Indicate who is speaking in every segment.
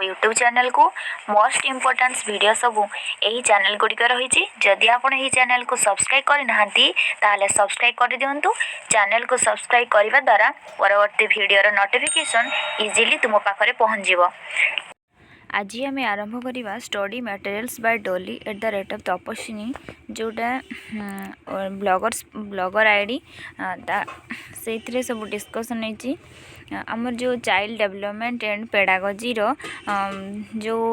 Speaker 1: YouTube channel को most importance video सब यही चैनल गुड़िक रही। जदि आप यही चैनल को सब्सक्राइब करना सब्सक्राइब कर दिंतु। चैनल को सब्सक्राइब करने द्वारा परवर्ती वीडियो नोटिफिकेशन इजीली तुम पाखे पहुँच। आज आम आरंभ करवा study materials by Dolly at the rate of Tapaswini जोटा ब्लॉगर आईडी से सब डिस्कसन होती आमर जो चाइल्ड डेवलपमेंट एंड पेडागोजी जो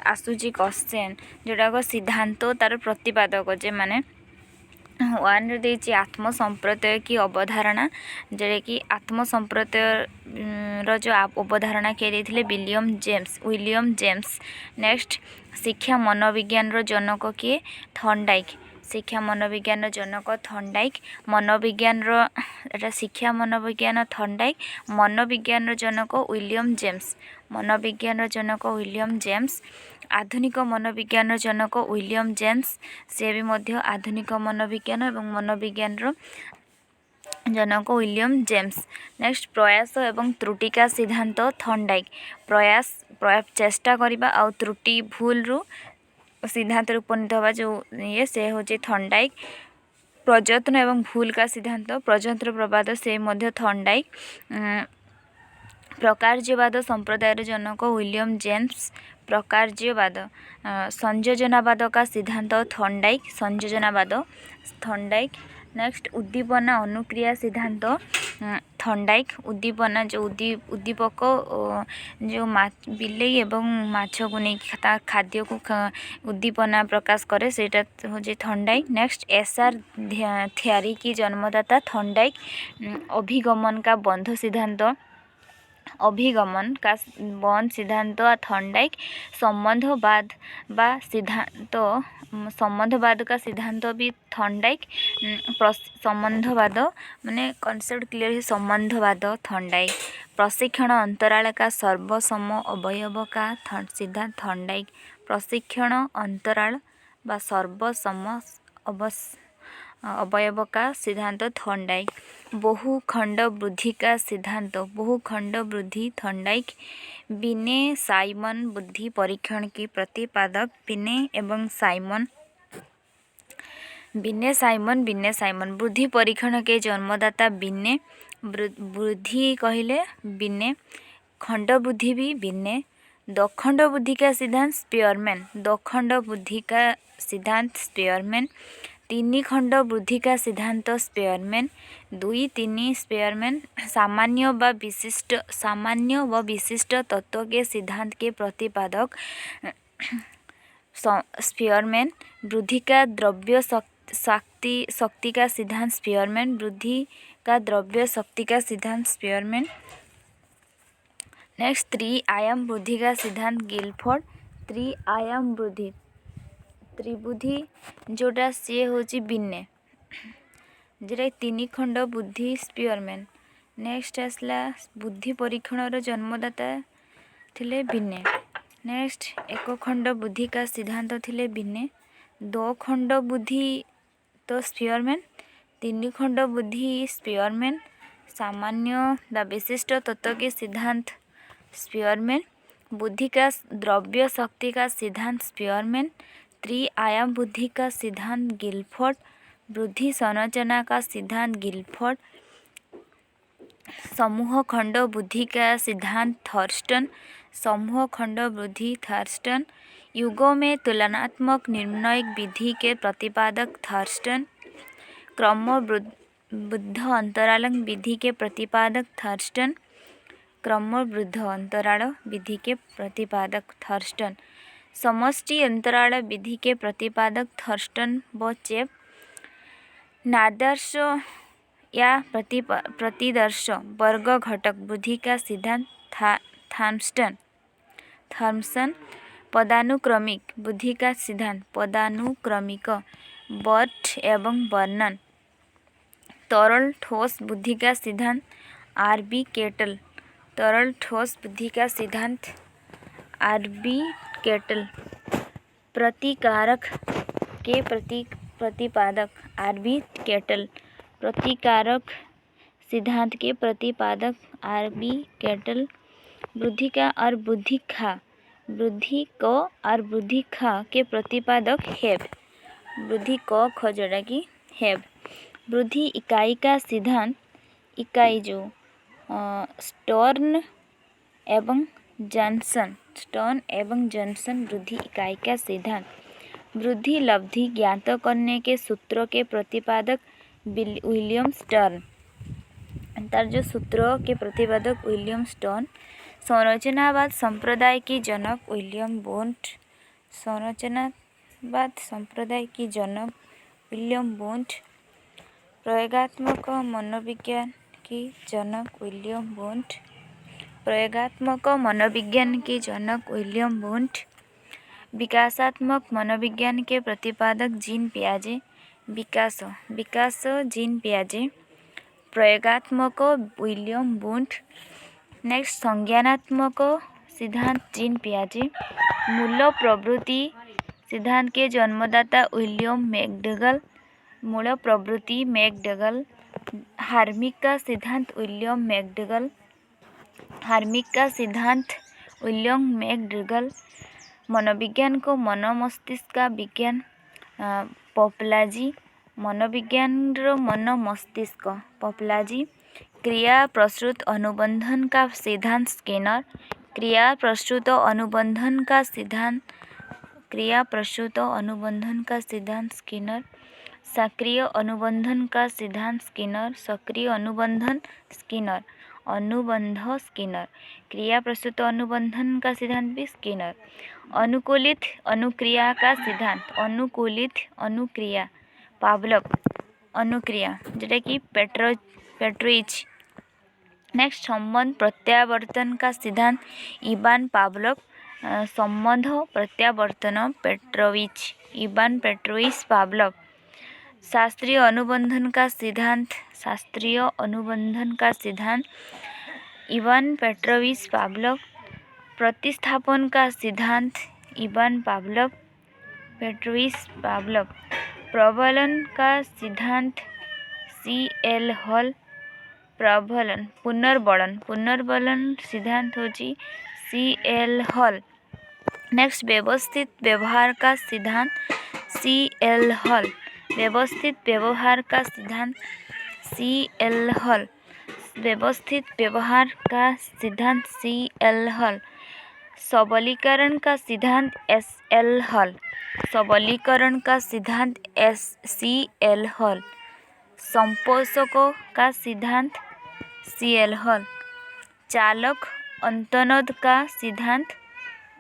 Speaker 1: आसूची क्वेश्चन जोटाक सिद्धांत तार प्रतिपादक जे माने वन रे आत्म संप्रत्यय की अवधारणा जोटा कि आत्म संप्रत्यय जो अवधारणा किए विलियम जेम्स। नेक्स्ट शिक्षा मनोविज्ञान जनक किए थॉर्नडाइक। शिक्षा मनोविज्ञान जनक थॉर्नडाइक। मनोविज्ञान शिक्षा मनोविज्ञान थॉर्नडाइक। मनोविज्ञान जनक विलियम जेम्स। मनोविज्ञान जनक विलियम जेम्स। आधुनिक मनोविज्ञान जनक विलियम जेम्स से भी मध्य आधुनिक मनोविज्ञान एवं मनोविज्ञान जनक विलियम जेम्स। नेक्स्ट प्रयास एवं त्रुटि का सिद्धांत थॉर्नडाइक। प्रयास चेष्टा करबा आ त्रुटि भूल रु सिद्धांत उपनीत हवा जो ये से होचे थॉर्नडाइक। प्रयत्न एवं भूल का सिद्धांत प्रयत्न प्रवाद से मध्य थॉर्नडाइक। प्रकारज्यवाद संप्रदायर जनक विलियम जेम्स। प्रकारज्यवाद संयोजनावाद का सिद्धांत थॉर्नडाइक। संयोजनावाद थॉर्नडाइक। नेक्स्ट उद्दीपना अनुक्रिया सिद्धांत थॉर्नडाइक। उद्दीपना जो उद्दीपक जो बिलेई एवं माछ को नहीं खाद्य को उद्दीपना प्रकाश करे सेटा होचे थॉर्नडाइक। नेक्स्ट एसआर थियरी की जन्मदाता थॉर्नडाइक। अभिगमन का बंध सिद्धांत अभिगमन का बंध सिद्धांत थॉर्नडाइक। संबंधवाद बा सिद्धांत संबंधवाद का सिद्धांत भी थॉर्नडाइक। संबंधवाद माने कॉन्सेप्ट क्लियर है संबंधवाद थॉर्नडाइक। प्रशिक्षण अंतराल का सर्वसम अवयव का सिद्धांत थॉर्नडाइक। प्रशिक्षण अंतराल बा सर्वसम अवयव का सिद्धांत थॉर्नडाइक। बहुखंड वृद्धि का सिद्धांत बहुखंड वृद्धि थॉर्नडाइक। बिने साइमन बुद्धि परीक्षण की प्रतिपादक बिने एवं साइमन। बिने साइमन बुद्धि परीक्षण के जन्मदाता बिने। वृद्धि कहले बिने। खंड बुद्धि भी बिने। दोखंड बुद्धि का सिद्धांत स्पीयरमैन। दोखंड बुद्धि का सिद्धांत स्पीयरमैन। तीन खंड बुद्धि का सिद्धांत स्पीयरमैन। दुई तीन स्पीयरमैन। सामान्य व विशिष्ट तत्व के सिद्धांत के प्रतिपादक स्पीयरमैन। वृद्धि का द्रव्य शक्ति का सिद्धांत स्पीयरमैन। वृद्धि का द्रव्य शक्ति का सिद्धांत स्पीयरमैन। नेक्स्ट त्रि-आयाम वृद्धि का सिद्धांत गिलफोर्ड। त्रि-आयाम वृद्धि त्रिबुद्धि जोटा सी होची बिन्ने जोटा तीन खंड बुद्धि स्पीयरमैन। नेक्स्ट आसला बुद्धि परीक्षण जन्मदाता थिले बिन्ने। नेक्स्ट एक खंड बुद्धि का सिद्धांत थिले बिन्ने। दो खंड बुद्धि तो स्पीयरमैन। तीन खंड बुद्धि स्पीयरमैन। सामान्य व विशिष्ट तत्व के सिद्धांत स्पीयरमैन। बुद्धि का द्रव्य शक्ति का सिद्धांत स्पीयरमैन। त्रि-आयाम बुद्धि का सिद्धांत गिलफोर्ड। वृद्धि संरचना का सिद्धांत गिलफोर्ड। समूह खंड बुद्धि का सिद्धांत थर्स्टन। समूह खंड बुद्धि थर्स्टन। युगों में तुलनात्मक निर्णायक विधि के प्रतिपादक थर्स्टन। क्रमबद्ध अंतराल विधि के प्रतिपादक थर्स्टन। क्रमबद्ध अंतराल विधि के प्रतिपादक थर्स्टन। समष्टि अंतराल विधि के प्रतिपादक थर्स्टन व चेप। नादर्श या प्रतिदर्श वर्ग घटक बुद्धि का सिद्धांत थॉम्सन। पदानुक्रमिक बुद्धि का सिद्धांत पदानुक्रमिक बर्ट एवं बर्नन। तरल ठोस बुद्धि का सिद्धांत आर.बी. केटल। तरल ठोस बुद्धि का सिद्धांत आर.बी. केटल। प्रतिकारक के प्रतिपादक आर.बी. केटल। प्रतिकारक सिद्धांत के प्रतिपादक आर.बी. केटल। बुद्धि का और बुद्धि का वृद्धि क और वृद्धि ख के प्रतिपादक हैव। वृद्धि क ख जोड़ा कि हैव। वृद्धि इकाई का सिद्धांत, इकाई जो स्टर्न एवं जॉनसन वृद्धि इकाई का सिद्धांत। वृद्धि लब्धि ज्ञात करने के सूत्रों के प्रतिपादक विलियम स्टर्न। तार जो सूत्रों के प्रतिपादक विलियम स्टर्न। संरचनावाद संप्रदाय की जनक विलियम वुंट। संरचनावाद संप्रदाय की जनक विलियम वुंट। प्रयोगात्मक मनोविज्ञान की जनक विलियम वुंट। प्रयोगात्मक मनोविज्ञान के जनक विलियम वुंट। विकासात्मक मनोविज्ञान के प्रतिपादक जीन पियाजे। विकास जीन पियाजे। प्रयोगात्मक विलियम वुंट। नेक्स्ट संज्ञानात्मक सिद्धांत जीन पियाजे। मूल प्रवृत्ति सिद्धांत के जन्मदाता विलियम मैकडगल। मूल प्रवृत्ति मैकडगल। हार्मिक का सिद्धांत विलियम मैकडगल। हार्मिक का सिद्धांत विलियम मैकडगल। मनोविज्ञान को मन मस्तिष्क का विज्ञान पॉपलाजी। मनोविज्ञान मन मस्तिष्क पॉपलाजी। क्रिया प्रस्तुत अनुबंधन का सिद्धांत स्किनर। क्रिया प्रस्तुत अनुबंधन का सिद्धांत स्किनर। सक्रिय अनुबंधन का सिद्धांत स्किनर। सक्रिय अनुबंध स्किनर। क्रिया प्रस्तुत अनुबंधन का सिद्धांत भी स्किनर। अनुकूलित अनुक्रिया का सिद्धांत। अनुकूलित अनुक्रिया पावलोव। अनुक्रिया जोटा कि पेट्रोइच। नेक्स्ट संबंध प्रत्यावर्तन का सिद्धांत इवान पावलोव। संबंध प्रत्यावर्तन पेट्रोविच। Ivan Petrovich Pavlov. शास्त्रीय अनुबंधन का सिद्धांत। शास्त्रीय अनुबंधन का सिद्धांत इवान पेट्रोविच पावलोव। प्रतिस्थापन का सिद्धांत इवान पावलोव पेट्रोविच पावलोव। प्रबलन का सिद्धांत C.L. हॉल। प्रबलन पुनर्बलन सिद्धांत होची C.L. हॉल। नेक्स्ट व्यवस्थित व्यवहार का सिद्धांत C.L. हॉल। व्यवस्थित व्यवहार का सिद्धांत C.L. हॉल। व्यवस्थित व्यवहार का सिद्धांत C.L. हॉल। सबलीकरण का सिद्धांत S.L. हॉल। सबलीकरण का सिद्धांत C.L. हॉल। संपोषकों का सिद्धांत C.L. हॉल। चालक अंतनोद का सिद्धांत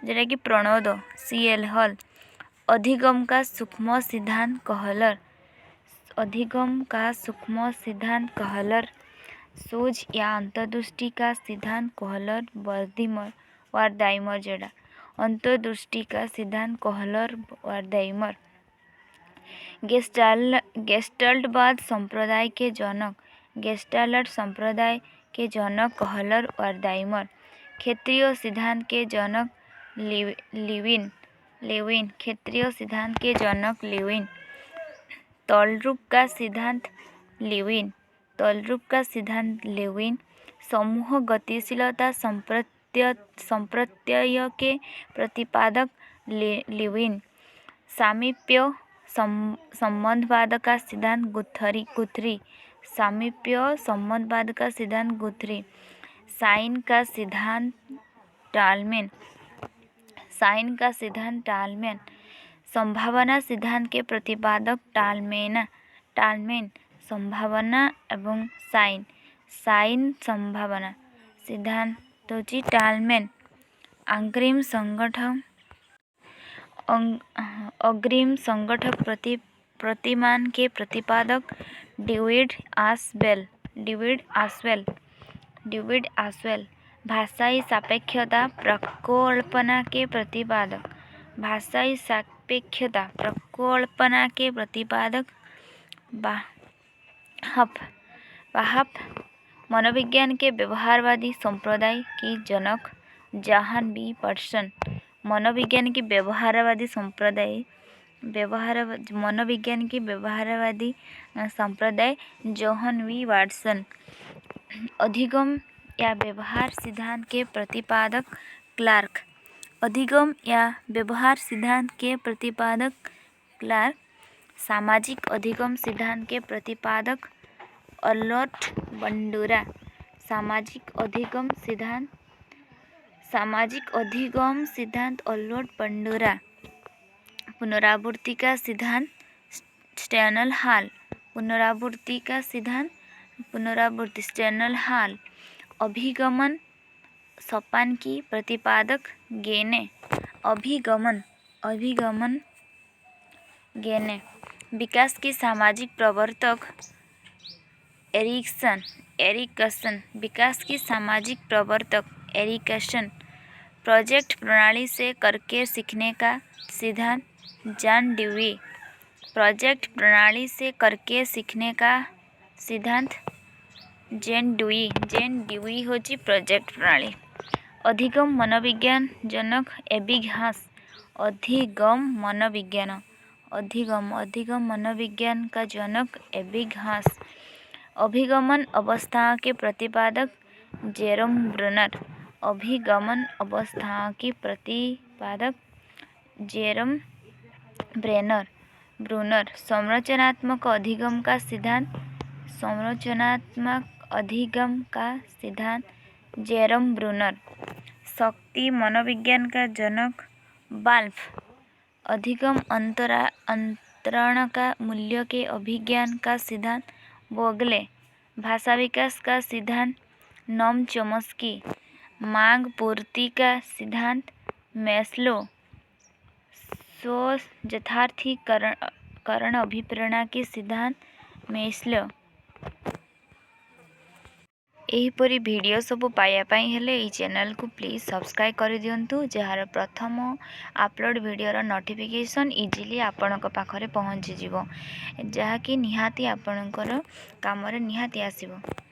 Speaker 1: जोटा कि प्रणोद C.L. हॉल। अधिगम का सूक्ष्म सिद्धांत कहलर। अधिगम का सूक्ष्म सिद्धांत कहलर। सूझ या अंतर्दृष्टि का सिद्धांत कहलर वारदाइमर जोड़ा। अंतर्दृष्टि का सिद्धांत कहलर वारदाइमर। गेस्टाल्टवाद संप्रदाय के जनक। गेस्टाल्ट संप्रदाय के जनक कहलर वारदाइमर। क्षेत्रीय सिद्धांत के जनक लेविन। क्षेत्रीय सिद्धांत के जनक लेविन। तलरूप का सिद्धांत लेविन। तलरूप का सिद्धांत लेविन। समूह गतिशीलता संप्रत्यय के प्रतिपादक लेविन। सामीप्य संबंधवाद का सिद्धांत गुथरी। सामीप्य संबंधवाद का सिद्धांत गुथरी। साइन का सिद्धांत टालमैन। साइन का सिद्धांत टालमैन। संभावना सिद्धांत के प्रतिपादक टालमैन। संभावना एवं साइन संभावना सिद्धांत होची टालमैन। अग्रिम संगठक प्रतिमान के प्रतिपादक डेविड आसवेल। भाषाई सापेक्षता प्रकल्पना के प्रतिपादक। भाषाई सापेक्षता प्रकल्पना के प्रतिपादक बाहफ। मनोविज्ञान के व्यवहारवादी संप्रदाय की जनक जॉन बी वाटसन। मनोविज्ञान की व्यवहारवादी संप्रदाय जॉन बी वाटसन। अधिगम या व्यवहार सिद्धांत के प्रतिपादक क्लार्क। अधिगम या व्यवहार सिद्धांत के प्रतिपादक क्लार्क। सामाजिक अधिगम सिद्धांत के प्रतिपादक अल्बर्ट बंडूरा। सामाजिक अधिगम सिद्धांत अल्बर्ट बंडूरा। पुनरावृत्ति का सिद्धांत स्टैनल हॉल। स्टैनल हॉल। अभिगमन सोपान की प्रतिपादक गेने। अभिगमन गेने। विकास की सामाजिक प्रवर्तक एरिकसन। विकास की सामाजिक प्रवर्तक एरिकसन। प्रोजेक्ट प्रणाली से करके सीखने का सिद्धांत जॉन डेवी। प्रोजेक्ट प्रणाली से करके सीखने का सिद्धांत जॉन डेवी होची प्रोजेक्ट प्रणाली। अधिगम मनोविज्ञान जनक एबिंगहॉस। अधिगम मनोविज्ञान का जनक एबिंगहॉस। अभिगमन अवस्थाओं के प्रतिपादक जेरोम ब्रूनर। अभिगमन अवस्थाओं के प्रतिपादक जेरोम ब्रूनर। संरचनात्मक अधिगम का सिद्धांत जेरोम ब्रूनर। शक्ति मनोविज्ञान का जनक बाल्फ। अधिगम अंतरण का मूल्य के अभिज्ञान का सिद्धांत बोगले। भाषा विकास का सिद्धांत नोम चॉम्स्की। मांग पूर्ति का सिद्धांत मैस्लो। स्व यथार्थीकरण अभिप्रेरणा के सिद्धांत मैस्लो। एहीपरी वीडियो सब पाइबापी हेले ये चैनल को प्लीज सब्सक्राइब कर दिंतु जार प्रथम अपलोड वीडियोर नोटिफिकेशन इजिली आपण पाखरे पहुँची जहाँकि निहाती आपणकर काम निहाती आसीबो।